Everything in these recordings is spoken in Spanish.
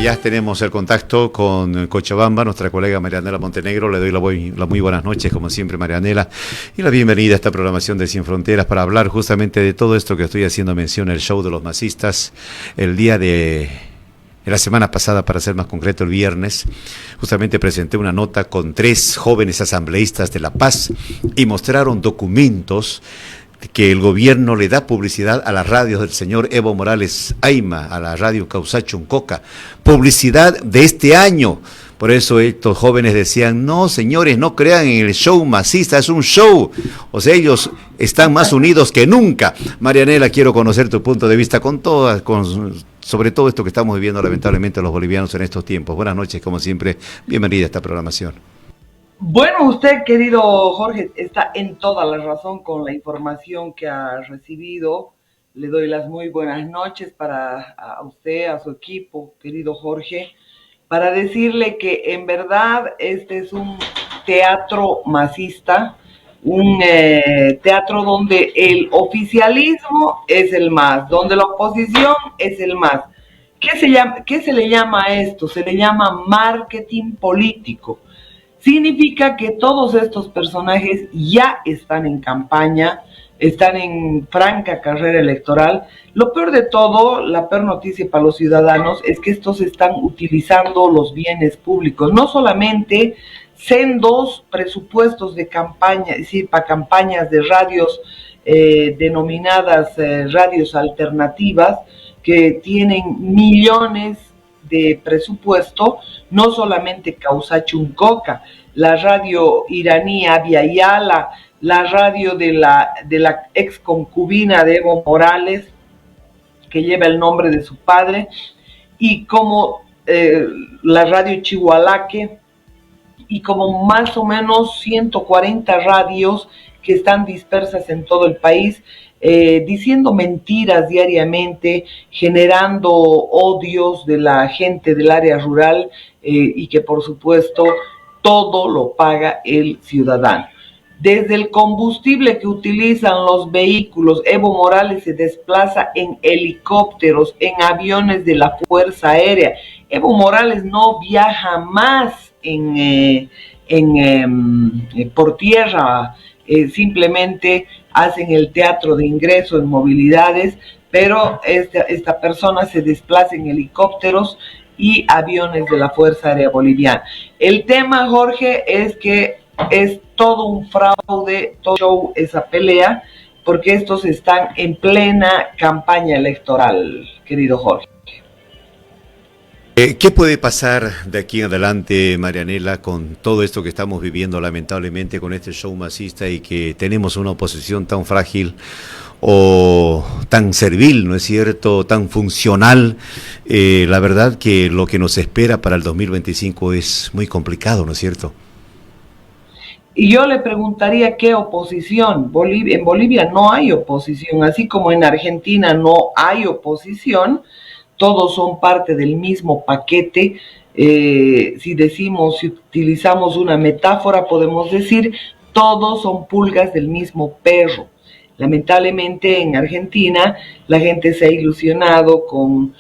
ya tenemos el contacto con Cochabamba, nuestra colega Marianela Montenegro. Le doy la muy buenas noches, como siempre, Marianela, y la bienvenida a esta programación de Sin Fronteras para hablar justamente de todo esto que estoy haciendo mención, el show de los masistas, el día de la semana pasada, para ser más concreto, el viernes. Justamente presenté una nota con 3 jóvenes asambleístas de La Paz y mostraron documentos que el gobierno le da publicidad a las radios del señor Evo Morales Ayma, a la radio Causachuncoca, publicidad de este año. Por eso estos jóvenes decían: no, señores, no crean en el show masista, es un show. O sea, ellos están más unidos que nunca. Marianela, quiero conocer tu punto de vista sobre todo esto que estamos viviendo lamentablemente los bolivianos en estos tiempos. Buenas noches, como siempre, bienvenida a esta programación. Bueno, usted, querido Jorge, está en toda la razón con la información que ha recibido. Le doy las muy buenas noches a usted, a su equipo, querido Jorge, para decirle que en verdad este es un teatro masista, un teatro donde el oficialismo es el más, donde la oposición es el más. ¿Qué se le llama a esto? Se le llama marketing político. Significa que todos estos personajes ya están en campaña, están en franca carrera electoral. Lo peor de todo, la peor noticia para los ciudadanos, es que estos están utilizando los bienes públicos, no solamente sendos presupuestos de campaña, es decir, para campañas de radios denominadas radios alternativas, que tienen millones de presupuesto, no solamente Causachuncoca, la radio iraní Abya Yala, la radio de la ex concubina de Evo Morales, que lleva el nombre de su padre, y como la radio Chihualaque, y como más o menos 140 radios que están dispersas en todo el país, diciendo mentiras diariamente, generando odios de la gente del área rural, y que por supuesto todo lo paga el ciudadano. Desde el combustible que utilizan los vehículos, Evo Morales se desplaza en helicópteros, en aviones de la Fuerza Aérea. Evo Morales no viaja más por tierra, simplemente hacen el teatro de ingreso en movilidades, pero esta persona se desplaza en helicópteros y aviones de la Fuerza Aérea Boliviana. El tema, Jorge, es que es todo un fraude, todo show, esa pelea, porque estos están en plena campaña electoral, querido Jorge. ¿Qué puede pasar de aquí en adelante, Marianela, con todo esto que estamos viviendo lamentablemente con este show masista y que tenemos una oposición tan frágil o tan servil, ¿no es cierto?, tan funcional? La verdad que lo que nos espera para el 2025 es muy complicado, ¿no es cierto? Y yo le preguntaría, ¿qué oposición? En Bolivia no hay oposición, así como en Argentina no hay oposición. Todos son parte del mismo paquete. Si utilizamos una metáfora, podemos decir, todos son pulgas del mismo perro. Lamentablemente en Argentina la gente se ha ilusionado con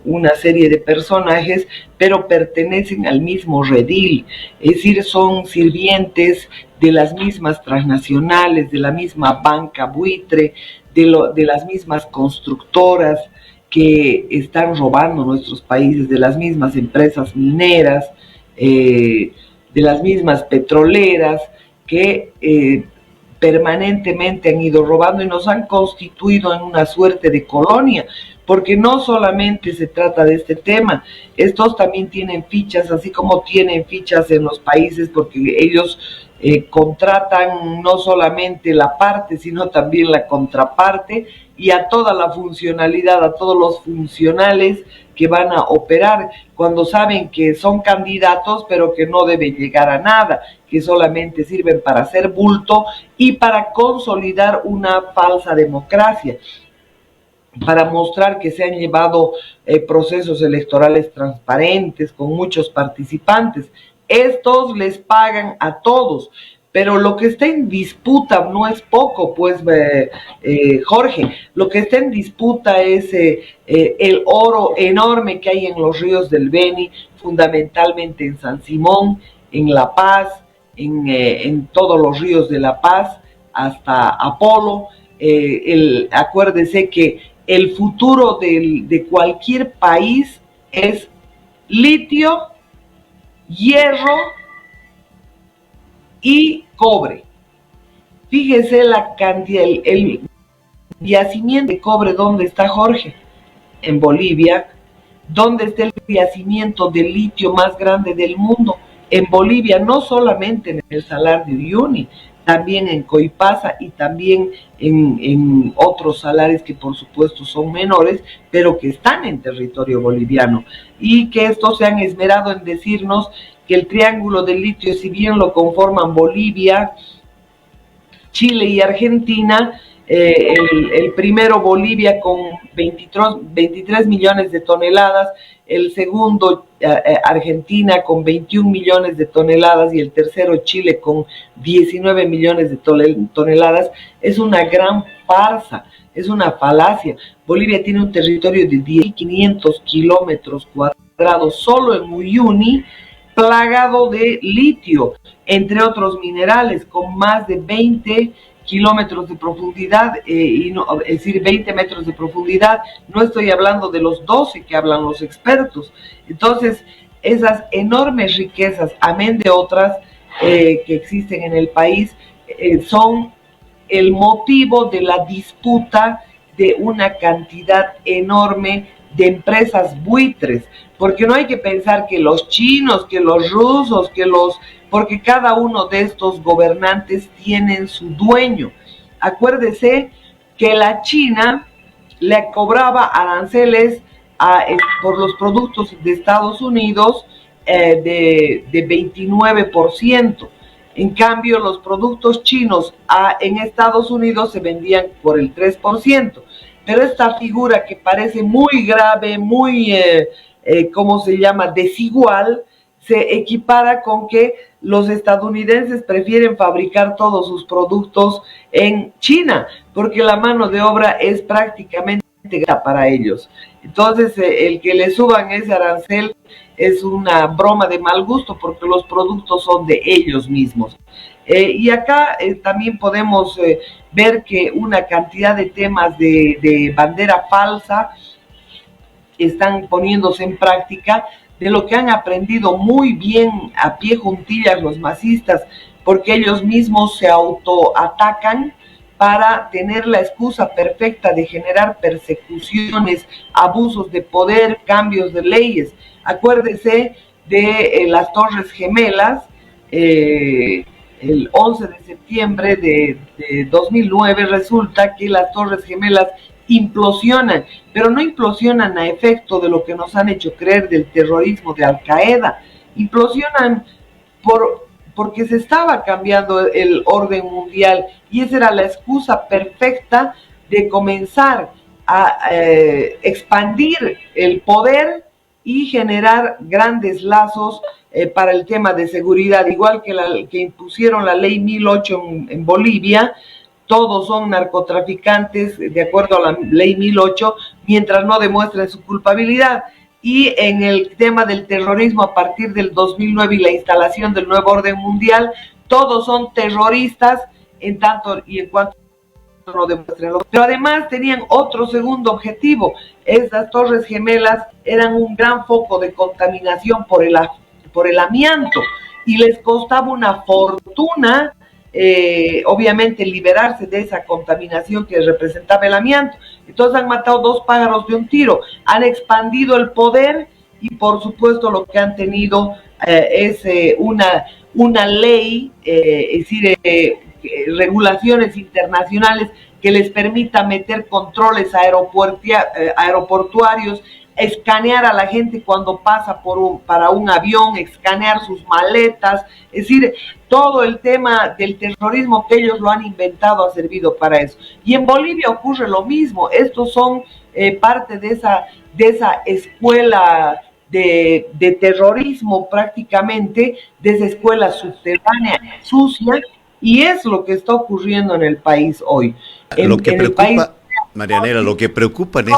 una serie de personajes, pero pertenecen al mismo redil, es decir, son sirvientes de las mismas transnacionales, de la misma banca buitre, de las mismas constructoras que están robando nuestros países, de las mismas empresas mineras, de las mismas petroleras que permanentemente han ido robando y nos han constituido en una suerte de colonia, porque no solamente se trata de este tema, estos también tienen fichas, así como tienen fichas en los países, porque ellos contratan no solamente la parte, sino también la contraparte, y a toda la funcionalidad, a todos los funcionales que van a operar, cuando saben que son candidatos, pero que no deben llegar a nada, que solamente sirven para hacer bulto y para consolidar una falsa democracia, para mostrar que se han llevado procesos electorales transparentes, con muchos participantes. Estos les pagan a todos, pero lo que está en disputa no es poco, pues, Jorge, lo que está en disputa es el oro enorme que hay en los ríos del Beni, fundamentalmente en San Simón, en La Paz, en todos los ríos de La Paz, hasta Apolo. Acuérdese que el futuro de cualquier país es litio, hierro y cobre. Fíjese la cantidad, el yacimiento de cobre, ¿dónde está, Jorge? En Bolivia. ¿Dónde está el yacimiento de litio más grande del mundo? En Bolivia, no solamente en el Salar de Uyuni, también en Coipasa y también en otros salares que por supuesto son menores, pero que están en territorio boliviano. Y que estos se han esmerado en decirnos que el triángulo del litio, si bien lo conforman Bolivia, Chile y Argentina, el primero Bolivia con 23 millones de toneladas, el segundo Argentina con 21 millones de toneladas y el tercero Chile con 19 millones de toneladas, es una gran farsa, es una falacia. Bolivia tiene un territorio de 10.500 kilómetros cuadrados solo en Uyuni, plagado de litio, entre otros minerales, con más de 20 kilómetros de profundidad, es decir, 20 metros de profundidad. No estoy hablando de los 12 que hablan los expertos. Entonces, esas enormes riquezas, amén de otras que existen en el país, son el motivo de la disputa de una cantidad enorme de empresas buitres, porque no hay que pensar que los chinos, que los rusos, porque cada uno de estos gobernantes tienen su dueño. Acuérdese que la China le cobraba aranceles por los productos de Estados Unidos de 29%. En cambio, los productos chinos en Estados Unidos se vendían por el 3%. Pero esta figura que parece muy grave, muy, ¿cómo se llama?, desigual, se equipara con que los estadounidenses prefieren fabricar todos sus productos en China, porque la mano de obra es prácticamente gratuita para ellos. Entonces, el que le suban ese arancel es una broma de mal gusto, porque los productos son de ellos mismos. Y acá también podemos ver que una cantidad de temas de bandera falsa están poniéndose en práctica, de lo que han aprendido muy bien a pie juntillas los masistas, porque ellos mismos se autoatacan para tener la excusa perfecta de generar persecuciones, abusos de poder, cambios de leyes. Acuérdese de las Torres Gemelas, el 11 de septiembre de 2009 resulta que las Torres Gemelas implosionan, pero no implosionan a efecto de lo que nos han hecho creer del terrorismo de Al Qaeda, implosionan porque se estaba cambiando el orden mundial y esa era la excusa perfecta de comenzar a expandir el poder y generar grandes lazos para el tema de seguridad, igual que impusieron la ley 1008 en Bolivia. Todos son narcotraficantes de acuerdo a la ley 1008 mientras no demuestren su culpabilidad. Y en el tema del terrorismo, a partir del 2009 y la instalación del nuevo orden mundial, todos son terroristas en tanto y en cuanto no demuestren. Pero además tenían otro segundo objetivo. Estas Torres Gemelas eran un gran foco de contaminación por el amianto y les costaba una fortuna obviamente liberarse de esa contaminación que representaba el amianto. Entonces han matado dos pájaros de un tiro, han expandido el poder y por supuesto lo que han tenido es una ley, es decir, regulaciones internacionales que les permita meter controles aeroportuarios, escanear a la gente cuando pasa para un avión, escanear sus maletas, es decir, todo el tema del terrorismo que ellos lo han inventado ha servido para eso. Y en Bolivia ocurre lo mismo, estos son parte de esa escuela de terrorismo prácticamente, de esa escuela subterránea, sucia, Y es lo que está ocurriendo en el país hoy. Lo que En el país preocupa, Marianela, lo que preocupa en no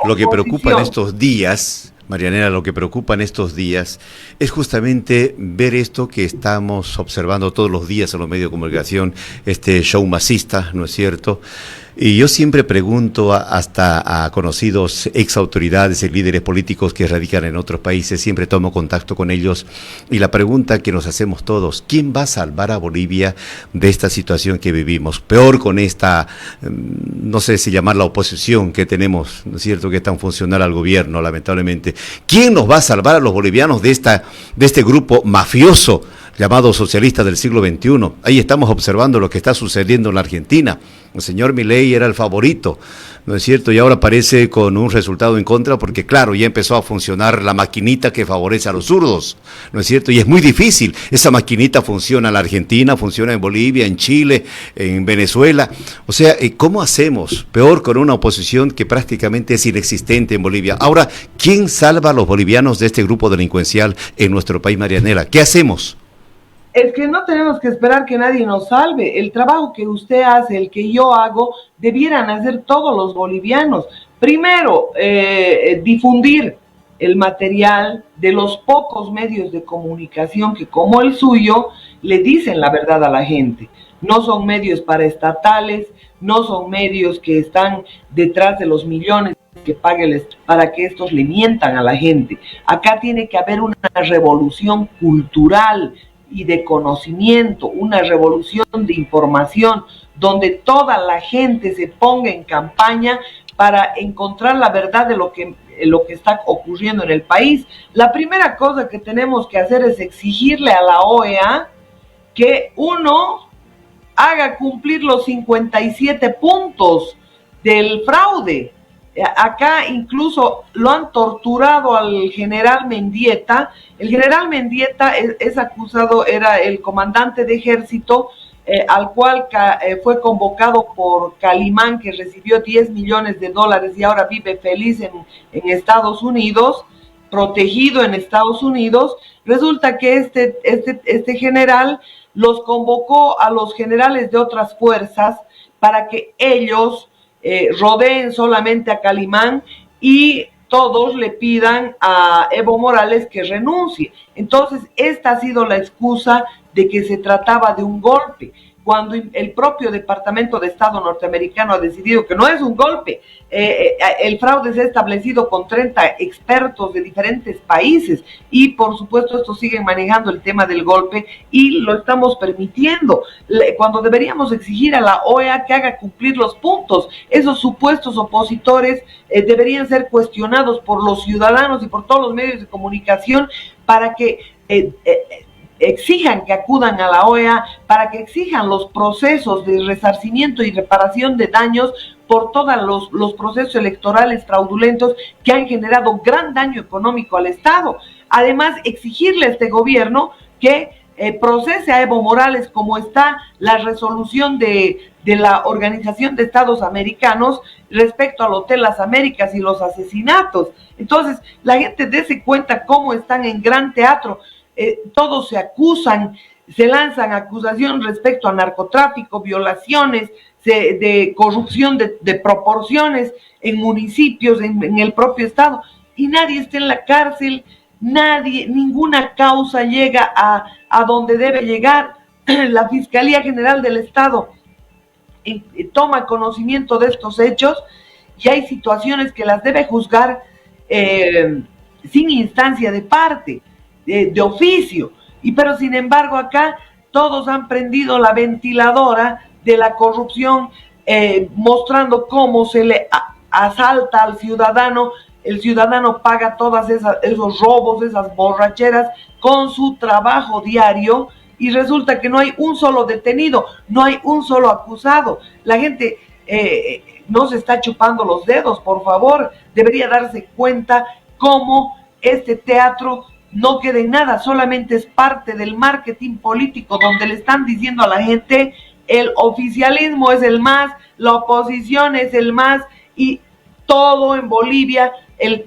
lo que hay preocupa en oposición. estos días, Marianela, lo que preocupa en estos días es justamente ver esto que estamos observando todos los días en los medios de comunicación, este show masista, ¿no es cierto? Y yo siempre pregunto hasta a conocidos ex autoridades y líderes políticos que radican en otros países, siempre tomo contacto con ellos y la pregunta que nos hacemos todos, ¿quién va a salvar a Bolivia de esta situación que vivimos? Peor con esta, no sé si llamarla oposición que tenemos, ¿no es cierto?, que es tan funcional al gobierno, lamentablemente. ¿Quién nos va a salvar a los bolivianos de este grupo mafioso llamado socialista del siglo XXI? Ahí estamos observando lo que está sucediendo en la Argentina. El señor Milei era el favorito, ¿no es cierto? Y ahora aparece con un resultado en contra porque, claro, ya empezó a funcionar la maquinita que favorece a los zurdos, ¿no es cierto? Y es muy difícil. Esa maquinita funciona en la Argentina, funciona en Bolivia, en Chile, en Venezuela. O sea, ¿cómo hacemos? Peor con una oposición que prácticamente es inexistente en Bolivia. Ahora, ¿quién salva a los bolivianos de este grupo delincuencial en nuestro país, Marianela? ¿Qué hacemos? Es que no tenemos que esperar que nadie nos salve. El trabajo que usted hace, el que yo hago, debieran hacer todos los bolivianos. Primero, difundir el material de los pocos medios de comunicación que, como el suyo, le dicen la verdad a la gente. No son medios paraestatales, no son medios que están detrás de los millones que paguen para que estos le mientan a la gente. Acá tiene que haber una revolución cultural y de conocimiento, una revolución de información, donde toda la gente se ponga en campaña para encontrar la verdad de lo que está ocurriendo en el país. La primera cosa que tenemos que hacer es exigirle a la OEA que uno haga cumplir los 57 puntos del fraude. Acá incluso lo han torturado al general Mendieta. El general Mendieta es acusado, era el comandante de ejército, al cual fue convocado por Calimán, que recibió $10 millones y ahora vive feliz en Estados Unidos, protegido en Estados Unidos. Resulta que este general los convocó a los generales de otras fuerzas para que ellos rodeen solamente a Calimán y todos le pidan a Evo Morales que renuncie. Entonces, esta ha sido la excusa de que se trataba de un golpe, cuando el propio Departamento de Estado norteamericano ha decidido que no es un golpe. El fraude se ha establecido con 30 expertos de diferentes países y por supuesto estos siguen manejando el tema del golpe y lo estamos permitiendo, cuando deberíamos exigir a la OEA que haga cumplir los puntos. Esos supuestos opositores deberían ser cuestionados por los ciudadanos y por todos los medios de comunicación para que exijan que acudan a la OEA, para que exijan los procesos de resarcimiento y reparación de daños por todos los procesos electorales fraudulentos que han generado gran daño económico al Estado. Además, exigirle a este gobierno que procese a Evo Morales, como está la resolución de la Organización de Estados Americanos respecto al Hotel Las Américas y los asesinatos. Entonces, la gente dése cuenta cómo están en gran teatro. Todos se acusan, se lanzan acusaciones respecto a narcotráfico, violaciones, de corrupción de proporciones en municipios, en el propio Estado, y nadie está en la cárcel, ninguna causa llega a donde debe llegar. La Fiscalía General del Estado toma conocimiento de estos hechos y hay situaciones que las debe juzgar sin instancia de parte, de oficio, pero sin embargo acá todos han prendido la ventiladora de la corrupción, mostrando cómo se le asalta al ciudadano. El ciudadano paga todos esos robos, esas borracheras con su trabajo diario y resulta que no hay un solo detenido, no hay un solo acusado. La gente no se está chupando los dedos, por favor, debería darse cuenta cómo este teatro no queda en nada, solamente es parte del marketing político donde le están diciendo a la gente el oficialismo es el más, la oposición es el más y todo en Bolivia,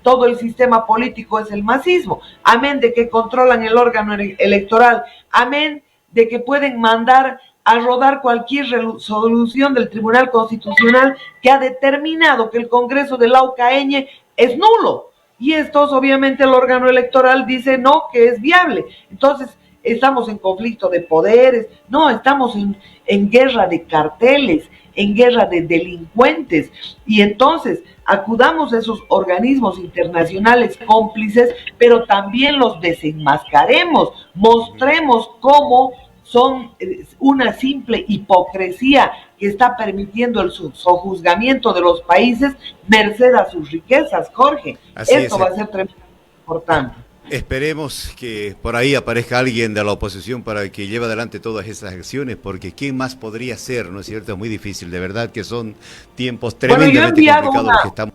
todo el sistema político es el masismo, amén de que controlan el órgano electoral, amén de que pueden mandar a rodar cualquier resolución del Tribunal Constitucional que ha determinado que el Congreso de la UCAeñe es nulo. Y estos, obviamente, el órgano electoral dice no, que es viable. Entonces, estamos en conflicto de poderes, no, estamos en guerra de carteles, en guerra de delincuentes. Y entonces, acudamos a esos organismos internacionales cómplices, pero también los desenmascaremos, mostremos cómo son una simple hipocresía que está permitiendo el sojuzgamiento de los países merced a sus riquezas, Jorge. Esto va a ser tremendamente importante. Esperemos que por ahí aparezca alguien de la oposición para que lleve adelante todas esas acciones, porque ¿quién más podría ser? ¿No es cierto? Es muy difícil, de verdad que son tiempos tremendamente complicados los que estamos.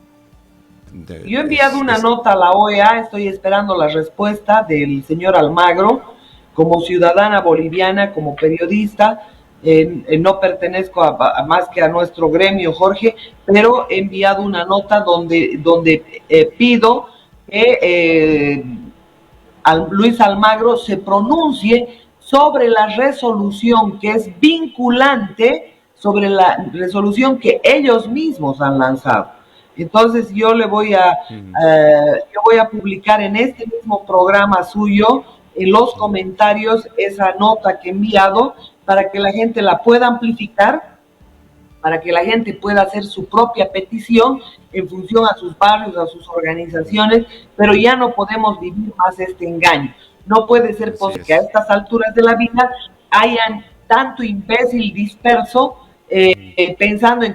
Yo he enviado una nota a la OEA, estoy esperando la respuesta del señor Almagro. Como ciudadana boliviana, como periodista, no pertenezco a más que a nuestro gremio, Jorge, pero he enviado una nota donde pido que Luis Almagro se pronuncie sobre la resolución que es vinculante, sobre la resolución que ellos mismos han lanzado. Entonces yo voy a publicar en este mismo programa suyo, en los comentarios, esa nota que he enviado para que la gente la pueda amplificar, para que la gente pueda hacer su propia petición en función a sus barrios, a sus organizaciones, pero ya no podemos vivir más este engaño. No puede ser posible que a estas alturas de la vida hayan tanto imbécil disperso pensando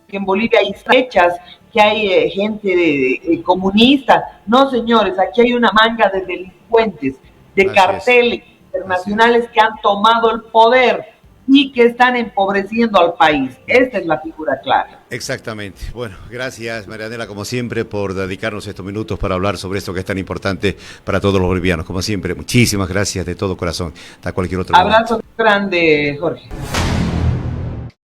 que en Bolivia hay fechas, que hay gente comunista. No, señores, aquí hay una manga de delincuentes, de carteles internacionales que han tomado el poder y que están empobreciendo al país. Esta es la figura clara. Exactamente. Bueno, gracias, Marianela, como siempre, por dedicarnos estos minutos para hablar sobre esto que es tan importante para todos los bolivianos. Como siempre, muchísimas gracias de todo corazón. Hasta cualquier otro abrazo momento. Grande, Jorge.